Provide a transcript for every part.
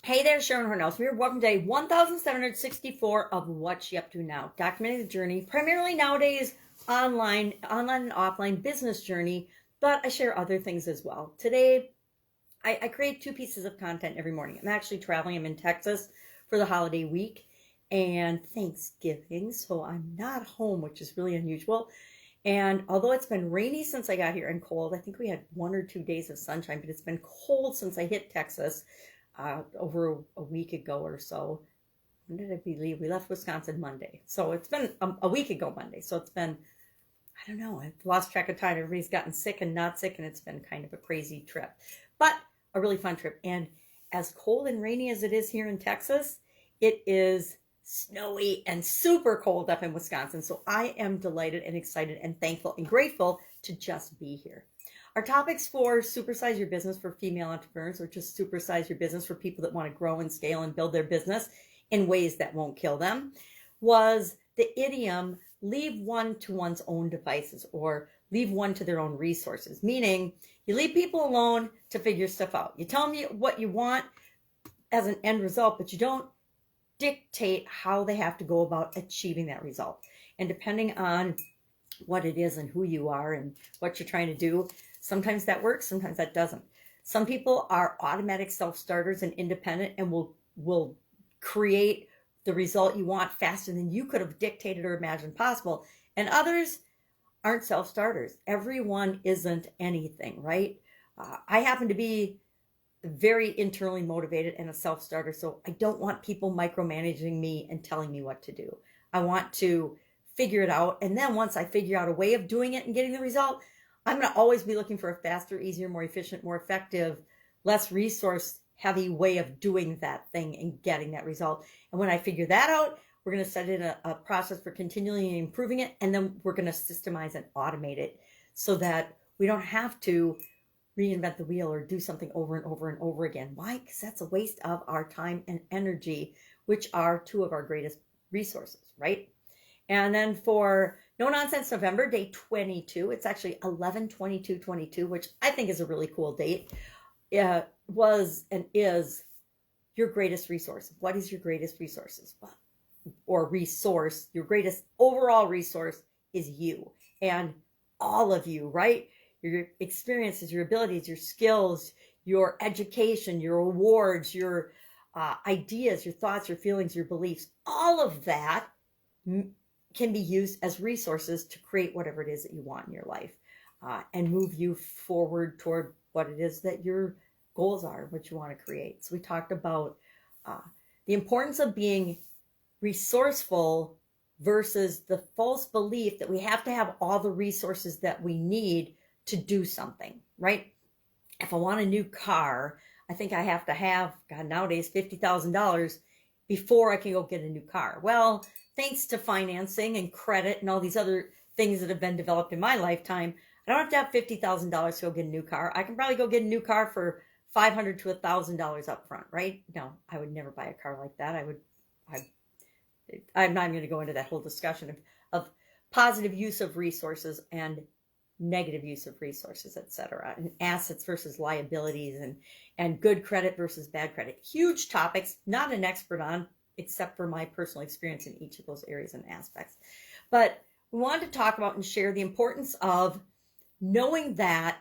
Hey there, Sharon Horne-Ellstrom here. Welcome to day 1764 of What You Up To Now, documenting the journey, primarily nowadays online and offline business journey, but I share other things as well. Today, I create 2 pieces of content every morning. I'm actually traveling. I'm in Texas for the holiday week and Thanksgiving, so I'm not home, which is really unusual. And although it's been rainy since I got here and cold, I think we had 1 or 2 days of sunshine, but it's been cold since I hit Texas. Over a week ago or so. When did we leave? We left Wisconsin Monday. So it's been a week ago Monday. So it's been, I don't know, I've lost track of time. Everybody's gotten sick and not sick, and it's been kind of a crazy trip. But a really fun trip. And as cold and rainy as it is here in Texas, it is snowy and super cold up in Wisconsin. So I am delighted and excited and thankful and grateful to just be here. Our topics for Supersize Your Business for female entrepreneurs, or just supersize your business for people that want to grow and scale and build their business in ways that won't kill them, was the idiom, leave one to one's own devices, or leave one to their own resources, meaning you leave people alone to figure stuff out. You tell them what you want as an end result, but you don't dictate how they have to go about achieving that result. And depending on what it is and who you are and what you're trying to do, sometimes that works, sometimes that doesn't. Some people are automatic self-starters and independent and will create the result you want faster than you could have dictated or imagined possible. And others aren't self-starters. Everyone isn't anything, right? I happen to be very internally motivated and a self-starter, so I don't want people micromanaging me and telling me what to do. I want to figure it out, and then once I figure out a way of doing it and getting the result, I'm going to always be looking for a faster, easier, more efficient, more effective, less resource heavy way of doing that thing and getting that result. And when I figure that out, we're going to set in a process for continually improving it, and then we're going to systemize and automate it so that we don't have to reinvent the wheel or do something over and over and over again. Why? Because that's a waste of our time and energy, which are 2 of our greatest resources, right? And then for No Nonsense November, day 22, it's actually 11/22/22, which I think is a really cool date, was and is your greatest resource. What is your greatest resources? Or resource, your greatest overall resource is you and all of you, right? Your experiences, your abilities, your skills, your education, your awards, your ideas, your thoughts, your feelings, your beliefs, all of that can be used as resources to create whatever it is that you want in your life and move you forward toward what it is that your goals are, what you want to create. So we talked about the importance of being resourceful versus the false belief that we have to have all the resources that we need to do something, right? If I want a new car, I think I have to have, God, nowadays, $50,000 before I can go get a new car. Well, thanks to financing and credit and all these other things that have been developed in my lifetime, I don't have to have $50,000 to go get a new car. I can probably go get a new car for $500 to $1,000 up front, right? No, I would never buy a car like that. I'm not even going to go into that whole discussion of positive use of resources and negative use of resources, etc., and assets versus liabilities, and good credit versus bad credit. Huge topics, not an expert on, except for my personal experience in each of those areas and aspects. But we wanted to talk about and share the importance of knowing that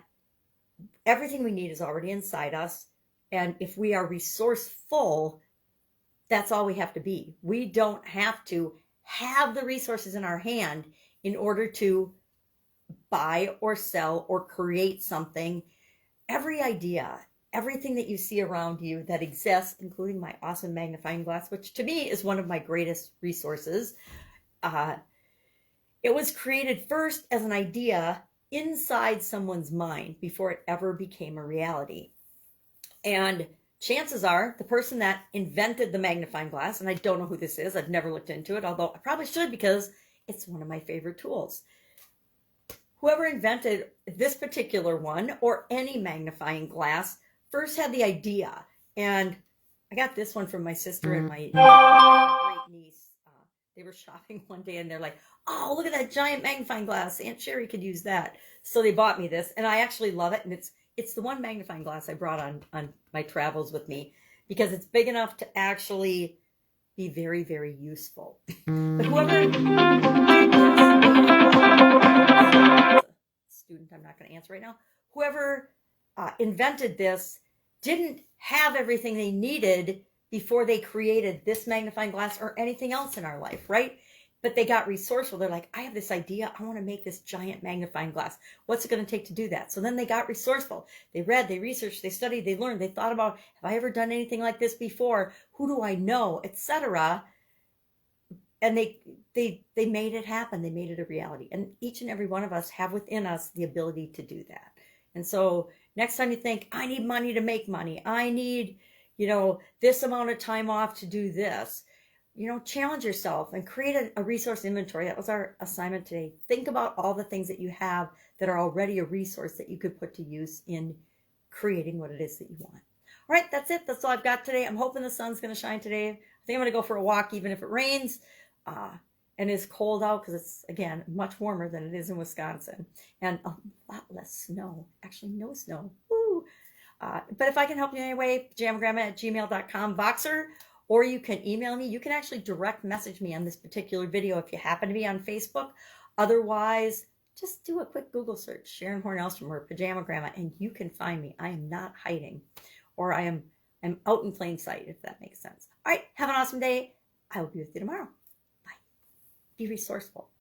everything we need is already inside us. And if we are resourceful, that's all we have to be. We don't have to have the resources in our hand in order to buy or sell or create something. Every idea, everything that you see around you that exists, including my awesome magnifying glass, which to me is one of my greatest resources. It was created first as an idea inside someone's mind before it ever became a reality. And chances are the person that invented the magnifying glass, and I don't know who this is, I've never looked into it, although I probably should because it's one of my favorite tools. Whoever invented this particular one or any magnifying glass first had the idea. And I got this one from my sister and my great niece. They were shopping one day and they're like, oh, look at that giant magnifying glass. Aunt Sherry could use that. So they bought me this, and I actually love it. And it's the one magnifying glass I brought on my travels with me because it's big enough to actually be very, very useful. But whoever did this, student I'm not going to answer right now, whoever invented this didn't have everything they needed before they created this magnifying glass or anything else in our life, right? But they got resourceful. They're like, I have this idea. I want to make this giant magnifying glass. What's it going to take to do that? So then they got resourceful. They read, they researched, they studied, they learned, they thought about, have I ever done anything like this before? Who do I know? Etc. And they made it happen. They made it a reality. And each and every one of us have within us the ability to do that. And so next time you think, I need money to make money, I need, this amount of time off to do this, challenge yourself and create a resource inventory. That was our assignment today. Think about all the things that you have that are already a resource that you could put to use in creating what it is that you want. All right, that's it. That's all I've got today. I'm hoping the sun's going to shine today. I think I'm going to go for a walk, even if it rains and it's cold out, because it's, again, much warmer than it is in Wisconsin, and a lot less snow. Actually, no snow. Woo! But if I can help you in any way, pajamagramma@gmail.com, Voxer, or you can email me. You can actually direct message me on this particular video if you happen to be on Facebook. Otherwise, just do a quick Google search, Sharon Horne-Ellstrom or Pajama Grandma, and you can find me. I am not hiding, or I'm out in plain sight, if that makes sense. All right, have an awesome day. I will be with you tomorrow. Bye. Be resourceful.